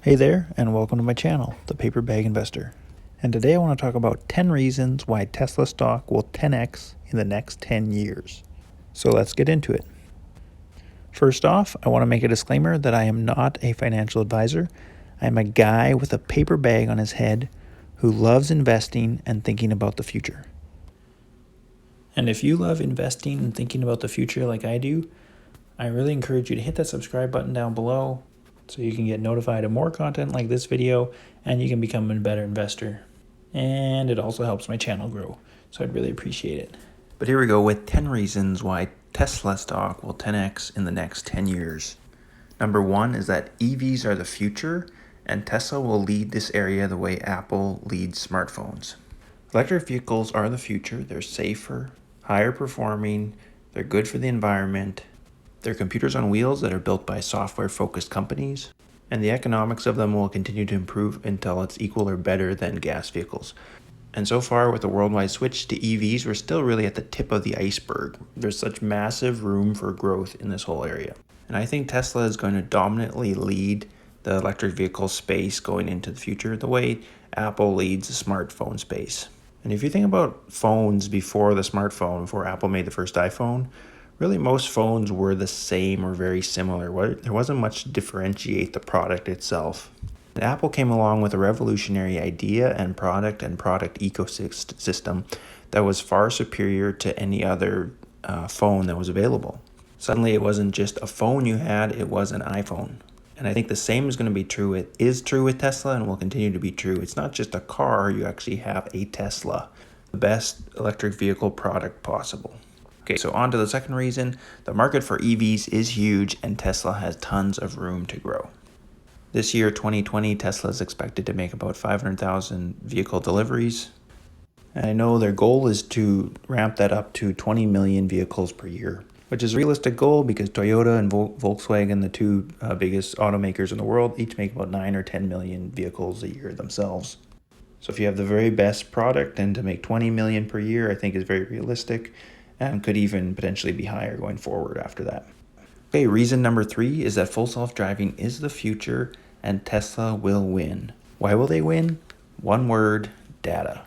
Hey there, and welcome to my channel, The Paper Bag Investor. And today I want to talk about 10 reasons why Tesla stock will 10x in the next 10 years. So let's get into it. First off, I want to make a disclaimer that I am not a financial advisor. I am a guy with a paper bag on his head who loves investing and thinking about the future. And if you love investing and thinking about the future like I do, I really encourage you to hit that subscribe button down below so you can get notified of more content like this video and you can become a better investor. And it also helps my channel grow, so I'd really appreciate it. But here we go with 10 reasons why Tesla stock will 10x in the next 10 years. Number one is that EVs are the future and Tesla will lead this area the way Apple leads smartphones. Electric vehicles are the future. They're safer, higher performing, they're good for the environment. They're computers on wheels that are built by software-focused companies, and the economics of them will continue to improve until it's equal or better than gas vehicles. And so far, with the worldwide switch to EVs, we're still really at the tip of the iceberg. There's such massive room for growth in this whole area. And I think Tesla is going to dominantly lead the electric vehicle space going into the future, the way Apple leads the smartphone space. And if you think about phones before the smartphone, before Apple made the first iPhone, really most phones were the same or very similar. There wasn't much to differentiate the product itself. And Apple came along with a revolutionary idea and product ecosystem that was far superior to any other phone that was available. Suddenly it wasn't just a phone you had, it was an iPhone. And I think the same is going to be true. It is true with Tesla and will continue to be true. It's not just a car, you actually have a Tesla, the best electric vehicle product possible. Okay, so on to the second reason. The market for EVs is huge and Tesla has tons of room to grow. This year, 2020, Tesla is expected to make about 500,000 vehicle deliveries. And I know their goal is to ramp that up to 20 million vehicles per year, which is a realistic goal because Toyota and Volkswagen, the two biggest automakers in the world, each make about 9 or 10 million vehicles a year themselves. So if you have the very best product, and to make 20 million per year, I think is very realistic and could even potentially be higher going forward after that. Okay, reason number 3 is that full self-driving is the future and Tesla will win. Why will they win? One word, data.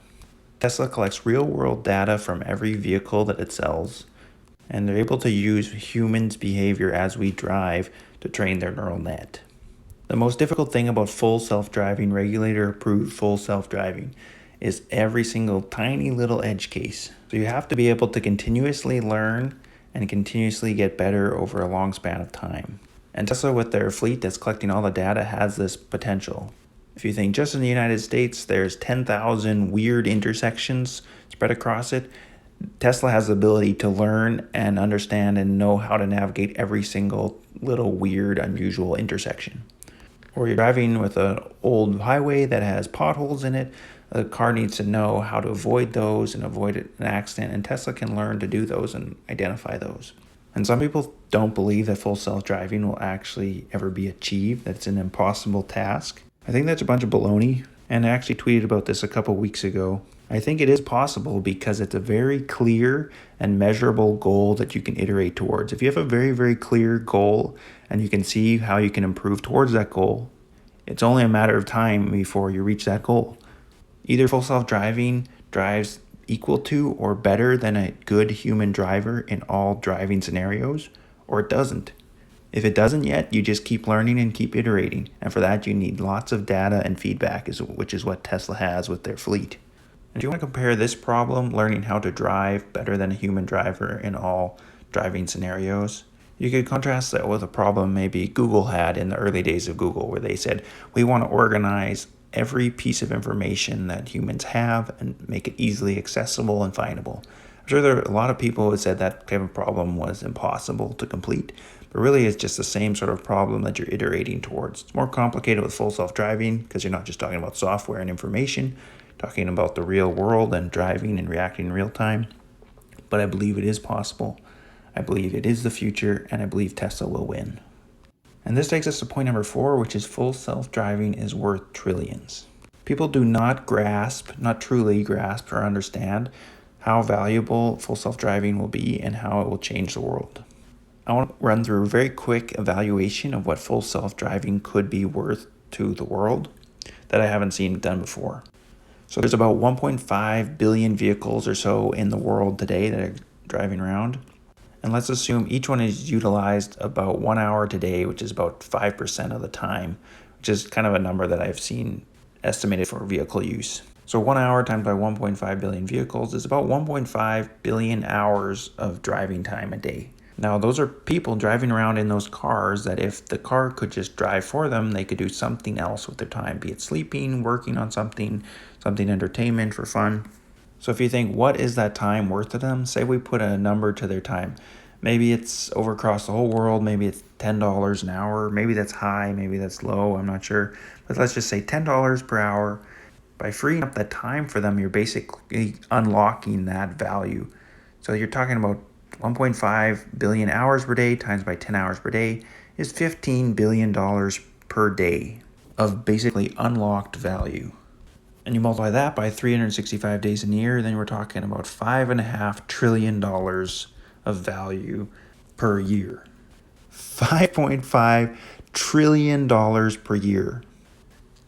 Tesla collects real-world data from every vehicle that it sells, and they're able to use humans' behavior as we drive to train their neural net. The most difficult thing about full self-driving, regulator-approved full self-driving, is every single tiny little edge case. So you have to be able to continuously learn and continuously get better over a long span of time. And Tesla, with their fleet that's collecting all the data, has this potential. If you think just in the United States, there's 10,000 weird intersections spread across it. Tesla has the ability to learn and understand and know how to navigate every single little weird, unusual intersection. Or you're driving with an old highway that has potholes in it, the car needs to know how to avoid those and avoid an accident, and Tesla can learn to do those and identify those. And some people don't believe that full self-driving will actually ever be achieved, that it's an impossible task. I think that's a bunch of baloney, and I actually tweeted about this a couple weeks ago. I think it is possible because it's a very clear and measurable goal that you can iterate towards. If you have a very, very clear goal and you can see how you can improve towards that goal, it's only a matter of time before you reach that goal. Either full self-driving drives equal to or better than a good human driver in all driving scenarios, or it doesn't. If it doesn't yet, you just keep learning and keep iterating, and for that you need lots of data and feedback, which is what Tesla has with their fleet. And if you want to compare this problem, learning how to drive better than a human driver in all driving scenarios, you could contrast that with a problem maybe Google had in the early days of Google, where they said, we want to organize every piece of information that humans have and make it easily accessible and findable. I'm sure there are a lot of people who said that type of problem was impossible to complete, but really it's just the same sort of problem that you're iterating towards. It's more complicated with full self-driving because you're not just talking about software and information, talking about the real world and driving and reacting in real time. But I believe it is possible. I believe it is the future, and I believe Tesla will win. And this takes us to point number 4, which is full self-driving is worth trillions. People do not truly grasp or understand how valuable full self-driving will be and how it will change the world. I want to run through a very quick evaluation of what full self-driving could be worth to the world that I haven't seen done before. So there's about 1.5 billion vehicles or so in the world today that are driving around. And let's assume each one is utilized about 1 hour today, which is about 5% of the time, which is kind of a number that I've seen estimated for vehicle use. So 1 hour times by 1.5 billion vehicles is about 1.5 billion hours of driving time a day. Now, those are people driving around in those cars that if the car could just drive for them, they could do something else with their time, be it sleeping, working on something entertainment for fun. So if you think, what is that time worth to them? Say we put a number to their time. Maybe it's over across the whole world. Maybe it's $10 an hour. Maybe that's high. Maybe that's low. I'm not sure. But let's just say $10 per hour. By freeing up that time for them, you're basically unlocking that value. So you're talking about 1.5 billion hours per day times by 10 hours per day is $15 billion per day of basically unlocked value. And you multiply that by 365 days in a year, then we're talking about $5.5 trillion of value per year. $5.5 trillion per year.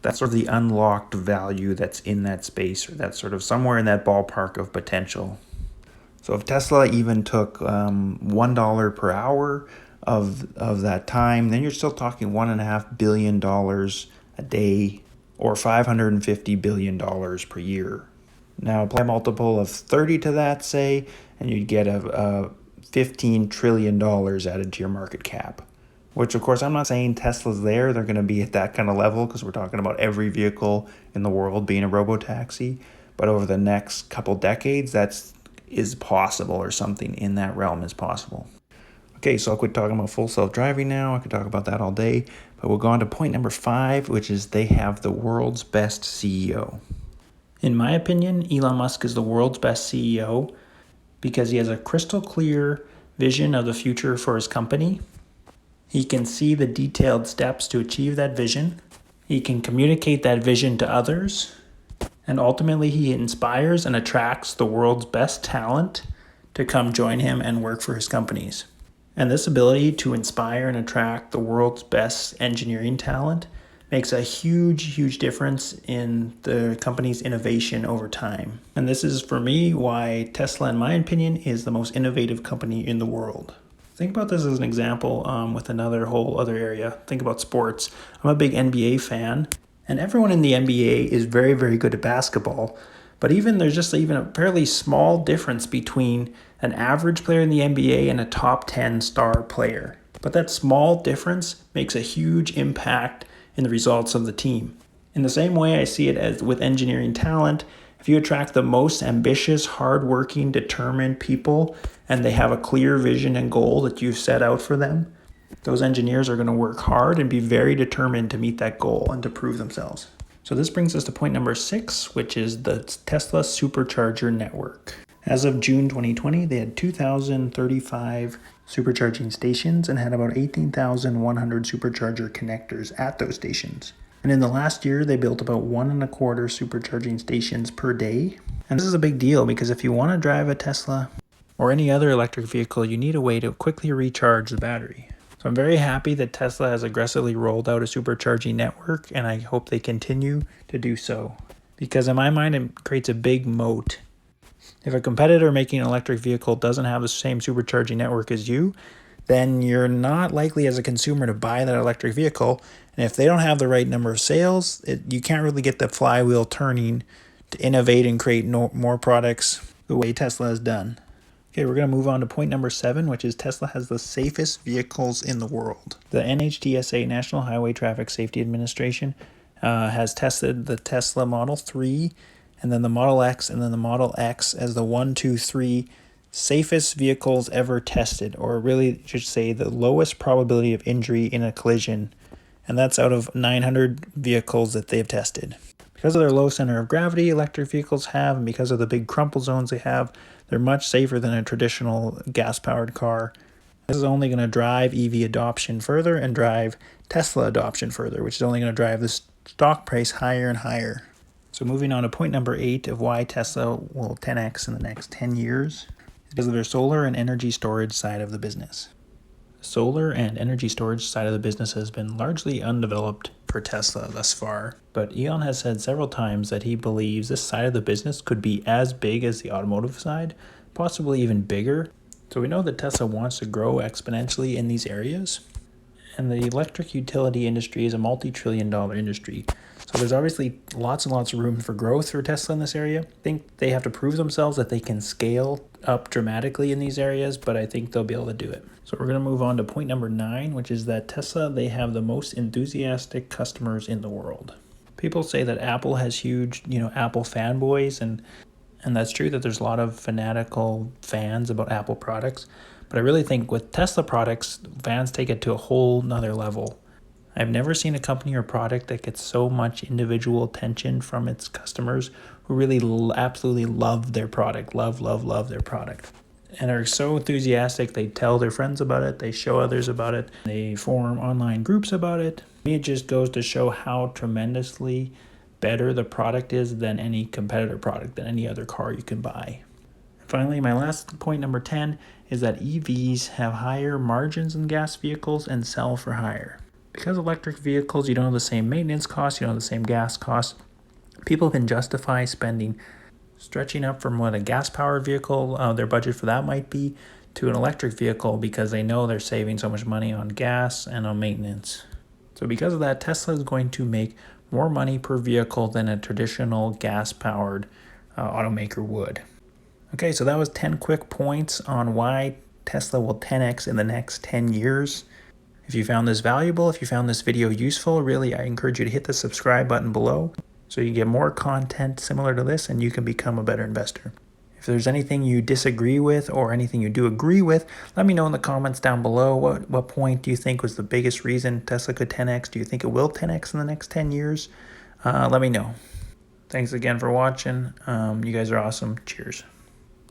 That's sort of the unlocked value that's in that space, or that's sort of somewhere in that ballpark of potential. So if Tesla even took $1 per hour of that time, then you're still talking $1.5 billion a day, or $550 billion per year. Now apply a multiple of 30 to that, say, and you'd get a $15 trillion added to your market cap. Which, of course, I'm not saying Tesla's there. They're going to be at that kind of level because we're talking about every vehicle in the world being a robotaxi. But over the next couple decades, is possible, or something in that realm is possible. Okay, so I'll quit talking about full self-driving now. I could talk about that all day. But we'll go on to point number 5, which is they have the world's best CEO. In my opinion, Elon Musk is the world's best CEO because he has a crystal clear vision of the future for his company. He can see the detailed steps to achieve that vision. He can communicate that vision to others. And ultimately, he inspires and attracts the world's best talent to come join him and work for his companies. And this ability to inspire and attract the world's best engineering talent makes a huge, huge difference in the company's innovation over time. And this is, for me, why Tesla, in my opinion, is the most innovative company in the world. Think about this as an example with another whole other area. Think about sports. I'm a big NBA fan, and everyone in the NBA is very, very good at basketball. But there's just even a fairly small difference between an average player in the NBA and a top 10 star player. But that small difference makes a huge impact in the results of the team. In the same way I see it as with engineering talent, if you attract the most ambitious, hardworking, determined people, and they have a clear vision and goal that you've set out for them, those engineers are going to work hard and be very determined to meet that goal and to prove themselves. So this brings us to point number 6, which is the Tesla Supercharger Network. As of June 2020, they had 2,035 supercharging stations and had about 18,100 supercharger connectors at those stations. And in the last year, they built about 1.25 supercharging stations per day. And this is a big deal because if you want to drive a Tesla or any other electric vehicle, you need a way to quickly recharge the battery. So I'm very happy that Tesla has aggressively rolled out a supercharging network, and I hope they continue to do so. Because in my mind, it creates a big moat. If a competitor making an electric vehicle doesn't have the same supercharging network as you, then you're not likely as a consumer to buy that electric vehicle. And if they don't have the right number of sales, you can't really get the flywheel turning to innovate and create more products the way Tesla has done. Okay, we're going to move on to point number 7, which is Tesla has the safest vehicles in the world. The NHTSA, National Highway Traffic Safety Administration, has tested the Tesla Model 3, and then the Model X, and then the Model X as the 1, 2, 3 safest vehicles ever tested, or really should say the lowest probability of injury in a collision, and that's out of 900 vehicles that they've tested. Because of their low center of gravity electric vehicles have, and because of the big crumple zones they have, they're much safer than a traditional gas-powered car. This is only going to drive EV adoption further and drive Tesla adoption further, which is only going to drive the stock price higher and higher. So moving on to point number 8 of why Tesla will 10x in the next 10 years, is because of their solar and energy storage side of the business. Solar and energy storage side of the business has been largely undeveloped for Tesla thus far, but Elon has said several times that he believes this side of the business could be as big as the automotive side, possibly even bigger. So we know that Tesla wants to grow exponentially in these areas, and the electric utility industry is a multi-trillion-dollar industry. So there's obviously lots and lots of room for growth for Tesla in this area. I think they have to prove themselves that they can scale up dramatically in these areas, but I think they'll be able to do it. So we're going to move on to point number 9, which is that Tesla, they have the most enthusiastic customers in the world. People say that Apple has huge, Apple fanboys, and that's true that there's a lot of fanatical fans about Apple products. But I really think with Tesla products, fans take it to a whole nother level. I've never seen a company or product that gets so much individual attention from its customers who really absolutely love their product, love their product. And are so enthusiastic, they tell their friends about it, they show others about it, they form online groups about it. It just goes to show how tremendously better the product is than any competitor product, than any other car you can buy. Finally, my last point, number 10, is that EVs have higher margins than gas vehicles and sell for higher. Because electric vehicles, you don't have the same maintenance costs, you don't have the same gas costs, people can justify stretching up from what a gas-powered vehicle, their budget for that might be, to an electric vehicle because they know they're saving so much money on gas and on maintenance. So because of that, Tesla is going to make more money per vehicle than a traditional gas-powered automaker would. Okay, so that was 10 quick points on why Tesla will 10x in the next 10 years. If you found this valuable, if you found this video useful, really, I encourage you to hit the subscribe button below so you get more content similar to this and you can become a better investor. If there's anything you disagree with or anything you do agree with, let me know in the comments down below. What point do you think was the biggest reason Tesla could 10x? Do you think it will 10x in the next 10 years? Let me know. Thanks again for watching. You guys are awesome. Cheers.